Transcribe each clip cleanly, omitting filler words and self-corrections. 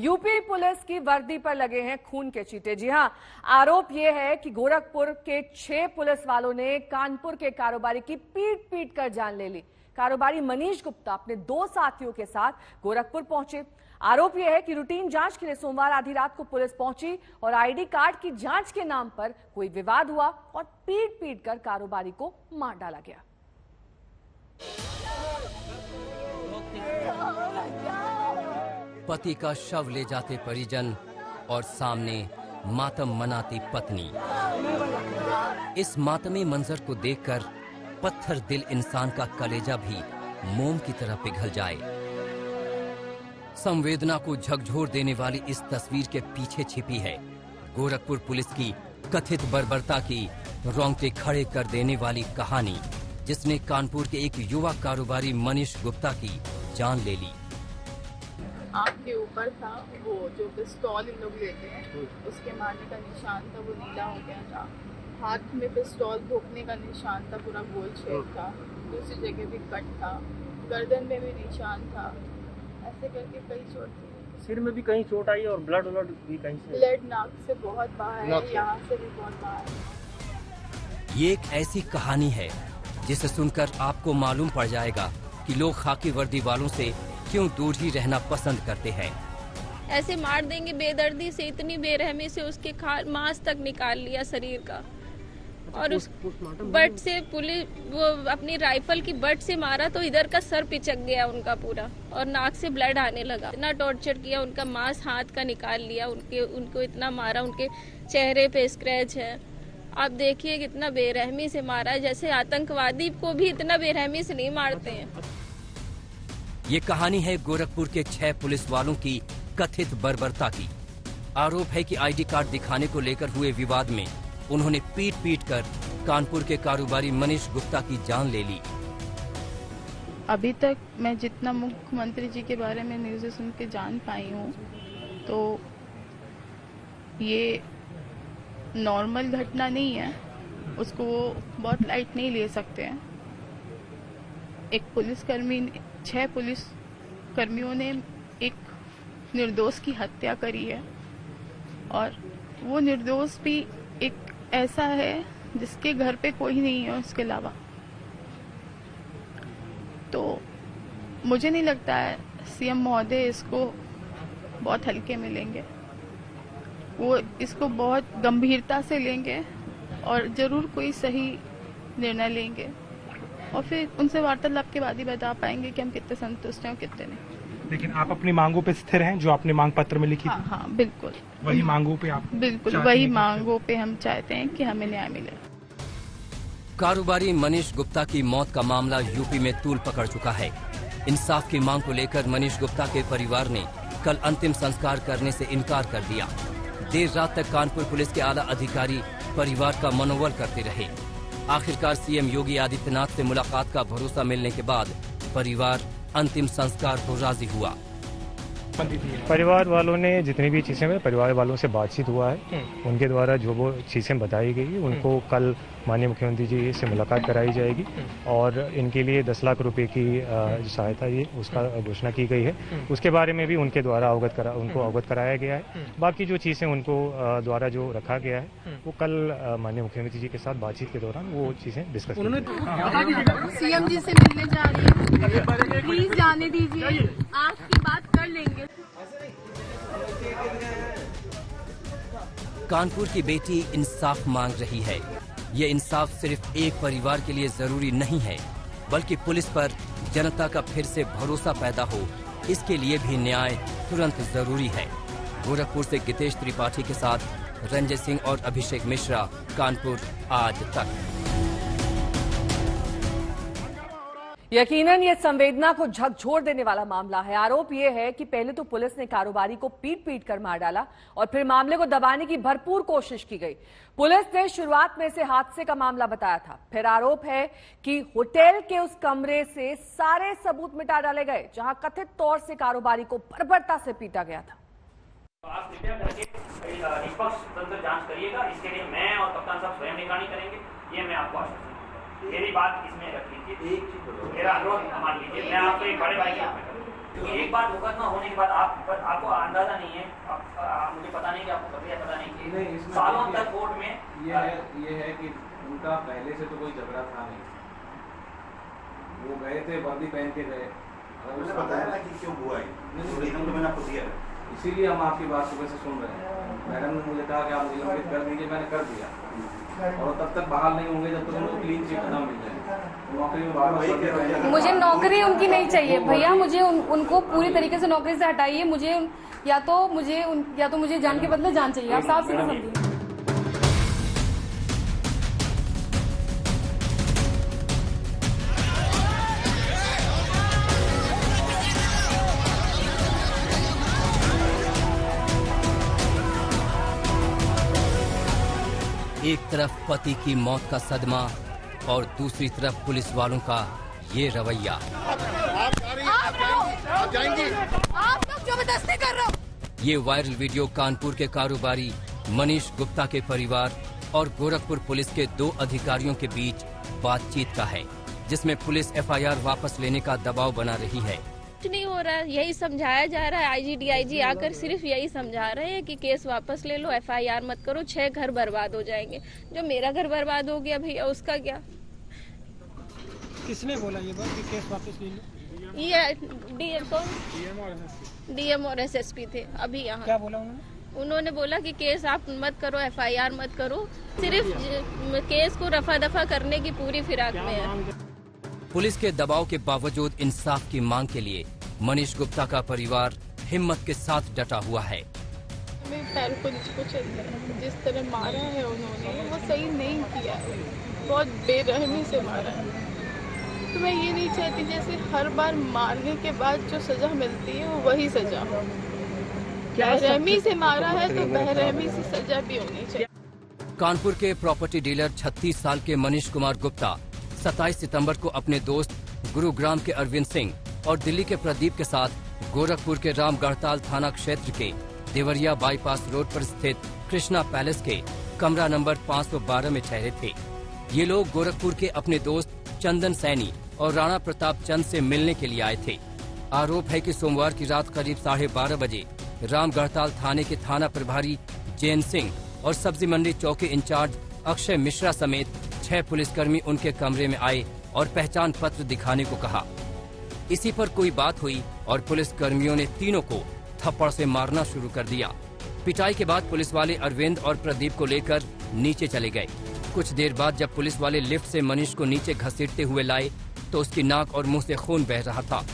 UP police की वर्दी पर लगे हैं खून के छींटे। जी हां, आरोप यह है कि गोरखपुर के 6 पुलिस वालों ने कानपुर के कारोबारी की पीट पीट कर जान ले ली। कारोबारी मनीष गुप्ता अपने 2 साथियों के साथ गोरखपुर पहुंचे। आरोप यह है कि रूटीन जांच के लिए सोमवार आधी रात को पुलिस पहुंची और आईडी कार्ड की जांच के नाम पर कोई विवाद हुआ और पीट पीट कर कारोबारी को मार डाला गया। पति का शव ले जाते परिजन और सामने मातम मनाती पत्नी। इस मातमी मंजर को देखकर पत्थर दिल इंसान का कलेजा भी मोम की तरह पिघल जाए। संवेदना को झकझोर देने वाली इस तस्वीर के पीछे छिपी है गोरखपुर पुलिस की कथित बर्बरता की रोंगटे खड़े कर देने वाली कहानी, जिसने कानपुर के एक युवा कारोबारी मनीष गुप्ता की जान ले ली। आँख के ऊपर था वो जो पिस्तौल इन लोग लेते हैं, उसके मारने का निशान था, वो नीला हो गया था। हाथ में पिस्तौल भोंकने का निशान था, पूरा गोल छेद था। दूसरी जगह भी कट था, गर्दन में भी निशान था। ऐसे करके कई चोट थी। सिर में भी कहीं चोट आई और ब्लड भी कहीं से। ब्लड नाक से बहुत बाहर है, यहाँ से भी बहुत बाहर है। ये एक ऐसी कहानी है जिसे सुनकर आपको मालूम पड़ जाएगा कि लोग खाकी वर्दी वालों से क्यों दूर ही रहना पसंद करते हैं। ऐसे मार देंगे बेदर्दी से, इतनी बेरहमी से उसके मांस तक निकाल लिया शरीर का। और उस बट से पुलिस वो अपनी राइफल की बट से मारा तो इधर का सर पिचक गया उनका पूरा और नाक से ब्लड आने लगा। इतना टॉर्चर किया, उनका मांस हाथ का निकाल लिया, उनको इतना मारा, उनके चेहरे पे स्क्रैच है। आप देखिए कितना बेरहमी से मारा है, जैसे आतंकवादी को भी इतना बेरहमी से नहीं मारते हैं। ये कहानी है गोरखपुर के 6 पुलिस वालों की कथित बर्बरता की। आरोप है कि आईडी कार्ड दिखाने को लेकर हुए विवाद में उन्होंने पीट पीट कर कानपुर के कारोबारी मनीष गुप्ता की जान ले ली। अभी तक मैं जितना मुख्यमंत्री जी के बारे में न्यूज़ सुन के जान पाई हूँ, तो ये नॉर्मल घटना नहीं है, उसको वो बहुत लाइट नहीं ले सकते हैं। एक पुलिसकर्मी, 6 पुलिस कर्मियों ने एक निर्दोष की हत्या करी है और वो निर्दोष भी एक ऐसा है जिसके घर पे कोई नहीं है उसके अलावा। तो मुझे नहीं लगता है सीएम महोदय इसको बहुत हल्के में लेंगे, वो इसको बहुत गंभीरता से लेंगे और जरूर कोई सही निर्णय लेंगे और फिर उनसे वार्तालाप के बाद ही बता पाएंगे कि हम कितने संतुष्ट हैं और कितने नहीं। लेकिन आप अपनी मांगों पे स्थिर हैं जो आपने मांग पत्र में लिखी? हाँ, बिल्कुल वही मांगों पे आप? बिल्कुल वही मांगों पे हम चाहते हैं कि हमें न्याय मिले। कारोबारी मनीष गुप्ता की मौत का मामला यूपी में तूल पकड़ चुका है। इंसाफ की मांग को लेकर मनीष गुप्ता के परिवार ने कल अंतिम संस्कार करने से इनकार कर दिया। देर रात तक कानपुर पुलिस के आला अधिकारी परिवार का मनोबल करते रहे। आखिरकार सीएम योगी आदित्यनाथ से मुलाकात का भरोसा मिलने के बाद परिवार अंतिम संस्कार को राजी हुआ। परिवार वालों ने जितनी भी चीज़ें हैं, परिवार वालों से बातचीत हुआ है, उनके द्वारा जो वो चीज़ें बताई गई उनको कल माननीय मुख्यमंत्री जी से मुलाकात कराई जाएगी और इनके लिए 10 लाख रुपए की सहायता ये उसका घोषणा की गई है। उसके बारे में भी उनके द्वारा उनको अवगत कराया गया है। बाकी जो चीज़ें उनको द्वारा जो रखा गया है वो कल माननीय मुख्यमंत्री जी के साथ बातचीत के दौरान वो चीज़ें डिस्कस की। सीएम जी से मिलने जा रही है, प्लीज जाने दीजिए, आपकी बात कर लेंगे। कानपुर की बेटी इंसाफ मांग रही है। ये इंसाफ सिर्फ एक परिवार के लिए जरूरी नहीं है, बल्कि पुलिस पर जनता का फिर से भरोसा पैदा हो, इसके लिए भी न्याय तुरंत जरूरी है। गोरखपुर से गितेश त्रिपाठी के साथ रंजय सिंह और अभिषेक मिश्रा, कानपुर आज तक। यकीनन ये संवेदना को झकझोर देने वाला मामला है। आरोप ये है कि पहले तो पुलिस ने कारोबारी को पीट पीट कर मार डाला और फिर मामले को दबाने की भरपूर कोशिश की गई। पुलिस ने शुरुआत में इसे हादसे का मामला बताया था। फिर आरोप है कि होटल के उस कमरे से सारे सबूत मिटा डाले गए जहां कथित तौर से कारोबारी को बर्बरता से पीटा गया था। आप कृपया करके निष्पक्ष तंत्र जांच करिएगा, इसके लिए मैं और कप्तान साहब स्वयं निगरानी करेंगे, ये मैं आपको आश्वासन देता हूं। मेरी बात इसमें रख लीजिए, मेरा अनुरोध मान लीजिए, मैं आपको एक बड़े भाई के रूप में क्योंकि एक बार मुकदमा होने के बाद आपको अंदाजा नहीं है, मुझे पता नहीं कि आपको पता है, पता नहीं कि सालों तक कोर्ट में ये है कि उनका पहले से तो कोई झगड़ा था नहीं, वो गए थे वर्दी पहन के गए, मुझे बताया ना कि क्यों हुआ है, रीजन तो मैंने आपको दिया है, इसीलिए हम आपकी बात सुबह से सुन रहे हैं। मैडम ने मुझे कहा कि आप निलंबित कर दीजिए, मैंने कर दिया, और तब तक बहाल नहीं होंगे जब तक उनको क्लीन चिट ना मिल जाए, नौकरी में वापस। मुझे नौकरी उनकी नहीं चाहिए भैया, मुझे उनको पूरी तरीके से नौकरी से हटाइए। मुझे या तो मुझे जान के बदले जान चाहिए, आप साफ सीधे समझिए। एक तरफ पति की मौत का सदमा और दूसरी तरफ पुलिस वालों का ये रवैया। आप लोग जबरदस्ती कर रहे हो। ये वायरल वीडियो कानपुर के कारोबारी मनीष गुप्ता के परिवार और गोरखपुर पुलिस के 2 अधिकारियों के बीच बातचीत का है, जिसमें पुलिस एफआईआर वापस लेने का दबाव बना रही है। कुछ नहीं हो रहा है, यही समझाया जा रहा है। आईजी डीआईजी आकर सिर्फ यही समझा रहे हैं कि केस वापस ले लो, एफआईआर मत करो, 6 घर बर्बाद हो जाएंगे। जो मेरा घर बर्बाद हो गया भैया, उसका क्या? किसने बोला ये बात कि केस वापस ले लो? ये डीएम और एसएसपी थे अभी यहाँ। क्या बोला उन्होंने? उन्होंने बोला कि केस आप मत करो, एफआईआर मत करो, सिर्फ केस को रफा दफा करने की पूरी फिराक में है। पुलिस के दबाव के बावजूद इंसाफ की मांग के लिए मनीष गुप्ता का परिवार हिम्मत के साथ डटा हुआ है। मेरे पैर को कुचल है, जिस तरह मारा है उन्होंने वो सही नहीं किया है, बहुत बेरहमी से मारा है। तो मैं ये नहीं चाहती जैसे हर बार मारने के बाद जो सजा मिलती है वो वही सजा हो। बेरहमी से मारा है तो बेरहमी से सजा भी होनी चाहिए। कानपुर के प्रॉपर्टी डीलर 36 साल के मनीष कुमार गुप्ता 27 सितंबर को अपने दोस्त गुरुग्राम के अरविंद सिंह और दिल्ली के प्रदीप के साथ गोरखपुर के रामगढ़ताल थाना क्षेत्र के देवरिया बाईपास रोड पर स्थित कृष्णा पैलेस के कमरा नंबर 512 में ठहरे थे। ये लोग गोरखपुर के अपने दोस्त चंदन सैनी और राणा प्रताप चंद से मिलने के लिए आए थे। आरोप है कि सोमवार की रात करीब 12:30 बजे रामगढ़ताल थाने के थाना प्रभारी जैन सिंह और सब्जी मंडी चौकी इंचार्ज अक्षय मिश्रा समेत 6 पुलिसकर्मी उनके कमरे में आए और पहचान पत्र दिखाने को कहा। इसी पर कोई बात हुई और पुलिस कर्मियों ने तीनों को थप्पड़ से मारना शुरू कर दिया। पिटाई के बाद पुलिस वाले अरविंद और प्रदीप को लेकर नीचे चले गए। कुछ देर बाद जब पुलिस वाले लिफ्ट से मनीष को नीचे घसीटते हुए लाए तो उसकी नाक और मुंह से खून बह रहा था।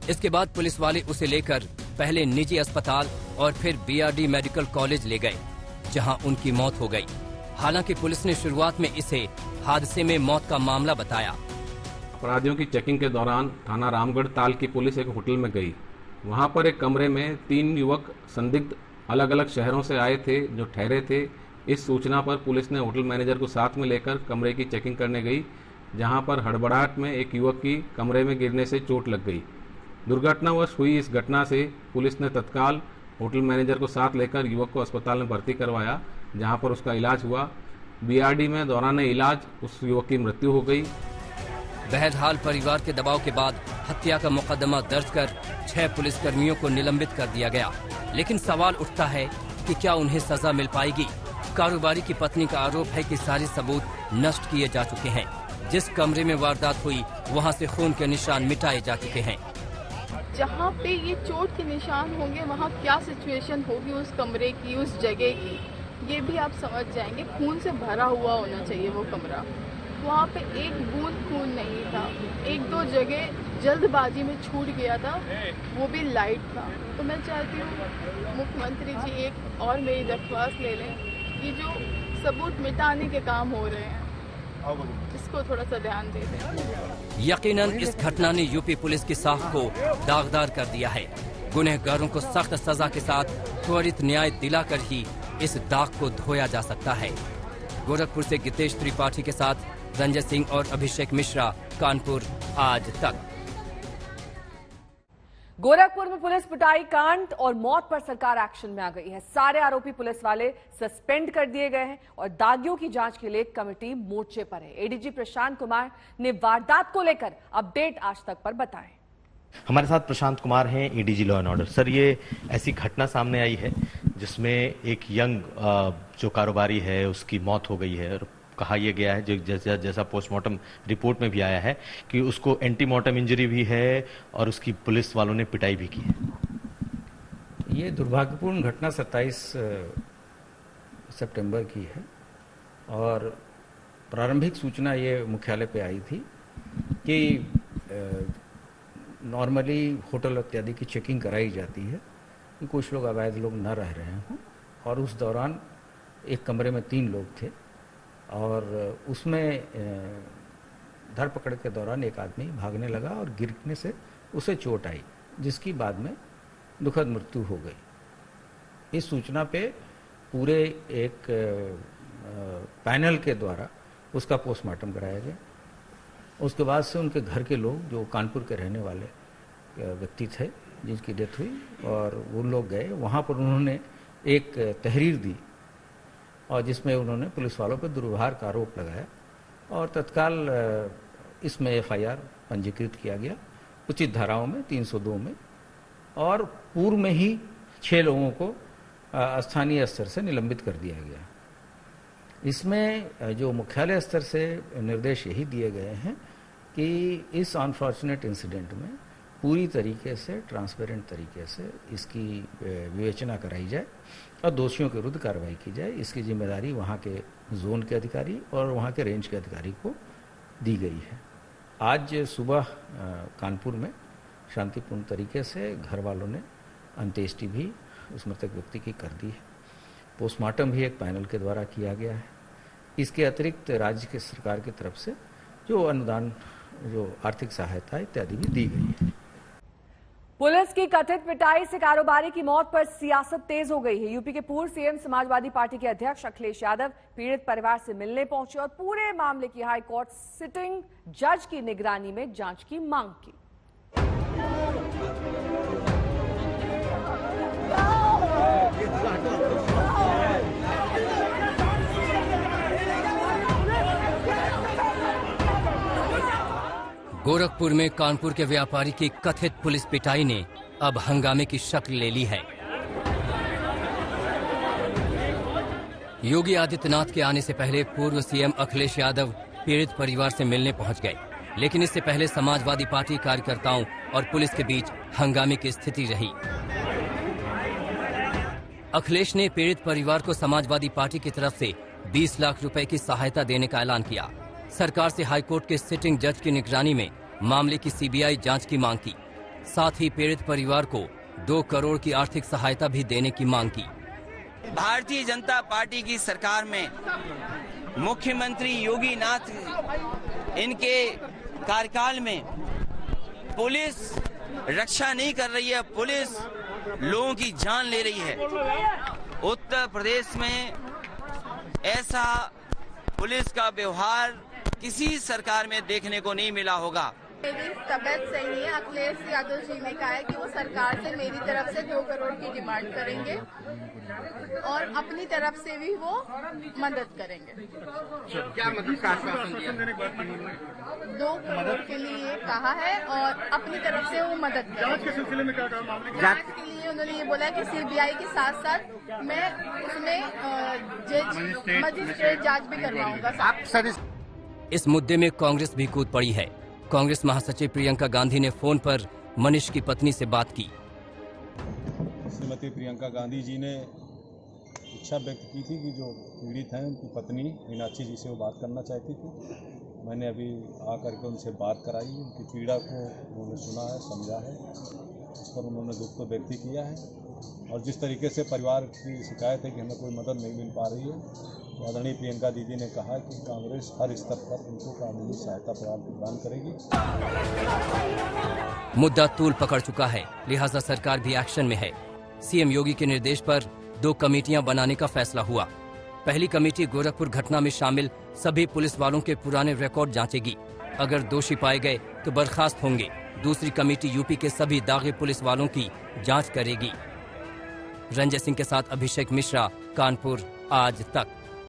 इसके बाद पुलिस वाले उसे लेकर पहले निजी अस्पताल और फिर बीआरडी मेडिकल कॉलेज ले गए, जहां उनकी मौत हो गई। हालांकि पुलिस ने शुरुआत में इसे हादसे में मौत का मामला बताया। अपराधियों की चेकिंग के दौरान थाना रामगढ़ ताल की पुलिस एक होटल में गई। वहां पर एक कमरे में 3 युवक संदिग्ध अलग अलग शहरों से आए थे जो ठहरे थे। इस सूचना पर पुलिस ने होटल मैनेजर को साथ में लेकर कमरे की चेकिंग करने गई, जहां पर हड़बड़ाहट में एक युवक की कमरे में गिरने से चोट लग गई। दुर्घटनावश हुई इस घटना से पुलिस ने तत्काल होटल मैनेजर को साथ लेकर युवक को अस्पताल में भर्ती करवाया, जहां पर उसका इलाज हुआ। बीआरडी में दौरान इलाज उस युवक की मृत्यु हो गई। बहरहाल परिवार के दबाव के बाद हत्या का मुकदमा दर्ज कर 6 पुलिसकर्मियों को निलंबित कर दिया गया। लेकिन सवाल उठता है कि क्या उन्हें सजा मिल पाएगी? कारोबारी की पत्नी का आरोप है कि सारे सबूत नष्ट किए जा चुके हैं। जिस कमरे में वारदात हुई वहां से खून के निशान मिटाए जा चुके हैं। जहाँ पे ये चोट के निशान होंगे वहाँ क्या सिचुएशन होगी उस कमरे की, उस जगह की, ये भी आप समझ जाएंगे। खून से भरा हुआ होना चाहिए वो कमरा। वहाँ पे एक बूंद खून नहीं था। 1-2 जगह जल्दबाजी में छूट गया था, वो भी लाइट था। तो मैं चाहती हूँ मुख्यमंत्री जी एक और मेरी दरख्वास्त ले लें कि जो सबूत मिटाने के काम हो रहे हैं इसको थोड़ा सा ध्यान दे दें। यकीनन इस घटना ने यूपी पुलिस की साख को दागदार कर दिया है। गुनहगारों को सख्त सजा के साथ त्वरित न्याय दिलाकर ही इस दाग को धोया जा सकता है। गोरखपुर से गितेश त्रिपाठी के साथ रंजय सिंह और अभिषेक मिश्रा, कानपुर आज तक। गोरखपुर में पुलिस पिटाई कांड और मौत पर सरकार एक्शन में आ गई है। सारे आरोपी पुलिस वाले सस्पेंड कर दिए गए हैं और दागियों की जांच के लिए कमेटी मोर्चे पर है। एडीजी प्रशांत कुमार ने वारदात को लेकर अपडेट आज तक पर बताए। हमारे साथ प्रशांत कुमार हैं, ADG law and order. Sir, ये ऐसी घटना सामने आई है जिसमें एक यंग जो कारोबारी है उसकी मौत हो गई है और कहा यह गया है, जो जैसा पोस्टमार्टम रिपोर्ट में भी आया है, कि उसको एंटीमार्टम इंजरी भी है और उसकी पुलिस वालों ने पिटाई भी की है। ये दुर्भाग्यपूर्ण घटना 27 सितंबर की है और प्रारंभिक सूचना ये मुख्यालय पे आई थी कि नॉर्मली होटल इत्यादि की चेकिंग कराई जाती है कि कुछ लोग अवैध लोग न रह रहे हों, और उस दौरान एक कमरे में 3 लोग थे और उसमें धरपकड़ के दौरान एक आदमी भागने लगा और गिरने से उसे चोट आई, जिसकी बाद में दुखद मृत्यु हो गई। इस सूचना पे पूरे एक पैनल के द्वारा उसका पोस्टमार्टम कराया गया। उसके बाद से उनके घर के लोग, जो कानपुर के रहने वाले व्यक्ति थे जिनकी डेथ हुई, और वो लोग गए वहाँ पर, उन्होंने एक तहरीर दी और जिसमें उन्होंने पुलिस वालों पर दुर्व्यवहार का आरोप लगाया और तत्काल इसमें FIR पंजीकृत किया गया उचित धाराओं में 302 में, और पूर्व में ही 6 लोगों को स्थानीय स्तर से निलंबित कर दिया गया। इसमें जो मुख्यालय स्तर से निर्देश यही दिए गए हैं कि इस अनफॉर्चुनेट इंसिडेंट में पूरी तरीके से ट्रांसपेरेंट तरीके से इसकी विवेचना कराई जाए और दोषियों के विरुद्ध कार्रवाई की जाए। इसकी जिम्मेदारी वहाँ के जोन के अधिकारी और वहाँ के रेंज के अधिकारी को दी गई है। आज सुबह कानपुर में शांतिपूर्ण तरीके से घर वालों ने अंत्येष्टि भी उस मृतक व्यक्ति की कर दी है। पोस्टमार्टम भी एक पैनल के द्वारा किया गया है। इसके अतिरिक्त राज्य के सरकार की तरफ से जो अनुदान, जो आर्थिक सहायता इत्यादि भी दी गई है। पुलिस की कथित पिटाई से कारोबारी की मौत पर सियासत तेज हो गई है। यूपी के पूर्व सीएम समाजवादी पार्टी के अध्यक्ष अखिलेश यादव पीड़ित परिवार से मिलने पहुंचे और पूरे मामले की हाईकोर्ट सिटिंग जज की निगरानी में जांच की मांग की। गोरखपुर में कानपुर के व्यापारी की कथित पुलिस पिटाई ने अब हंगामे की शक्ल ले ली है। योगी आदित्यनाथ के आने से पहले पूर्व सीएम अखिलेश यादव पीड़ित परिवार से मिलने पहुंच गए, लेकिन इससे पहले समाजवादी पार्टी कार्यकर्ताओं और पुलिस के बीच हंगामे की स्थिति रही। अखिलेश ने पीड़ित परिवार को समाजवादी पार्टी की तरफ से 20 लाख रुपए की सहायता देने का ऐलान किया। सरकार से हाईकोर्ट के सिटिंग जज की निगरानी में मामले की CBI जांच की मांग की। साथ ही पीड़ित परिवार को 2 करोड़ की आर्थिक सहायता भी देने की मांग की। भारतीय जनता पार्टी की सरकार में मुख्यमंत्री योगी नाथ इनके कार्यकाल में पुलिस रक्षा नहीं कर रही है, पुलिस लोगों की जान ले रही है। उत्तर प्रदेश में ऐसा पुलिस का व्यवहार किसी सरकार में देखने को नहीं मिला होगा। मेरी तबियत सही है। अखिलेश यादव जी ने कहा है कि वो सरकार से मेरी तरफ से 2 करोड़ की डिमांड करेंगे और अपनी तरफ से भी वो मदद करेंगे। क्या मतलब का आश्वासन दिया? 2 करोड़ के लिए कहा है और अपनी तरफ से वो मदद करेंगे। जांच के सिलसिले में क्या कहा मामले? जांच के लिए उन्होंने ये बोला कि CBI के साथ साथ मैं उसमें मजिस्ट्रेट जांच भी करवाऊंगा। इस मुद्दे में कांग्रेस भी कूद पड़ी है। कांग्रेस महासचिव प्रियंका गांधी ने फोन पर मनीष की पत्नी से बात की। श्रीमती प्रियंका गांधी जी ने इच्छा व्यक्त की थी कि जो पीड़ित हैं उनकी पत्नी मीनाक्षी जी से वो बात करना चाहती थी। मैंने अभी आकर के उनसे बात कराई। उनकी पीड़ा को उन्होंने सुना है, समझा है, उस पर उन्होंने दुख को व्यक्त किया है। और जिस तरीके से परिवार की शिकायत है कि हमें कोई मदद नहीं मिल पा रही है, तो आदरणीय प्रियंका दीदी ने कहा कि कांग्रेस हर स्तर पर उनको कानूनी सहायता प्रदान करेगी। मुद्दा तूल पकड़ चुका है, लिहाजा सरकार भी एक्शन में है। सीएम योगी के निर्देश पर 2 कमेटियां बनाने का फैसला हुआ। पहली कमेटी गोरखपुर घटना में शामिल सभी पुलिस वालों के पुराने रिकॉर्ड जांचेगी। अगर दोषी पाए गए तो बर्खास्त होंगे। दूसरी कमेटी यूपी के सभी दागी पुलिस वालों की जांच करेगी। रंजय सिंह के साथ अभिषेक मिश्रा, कानपुर आज तक।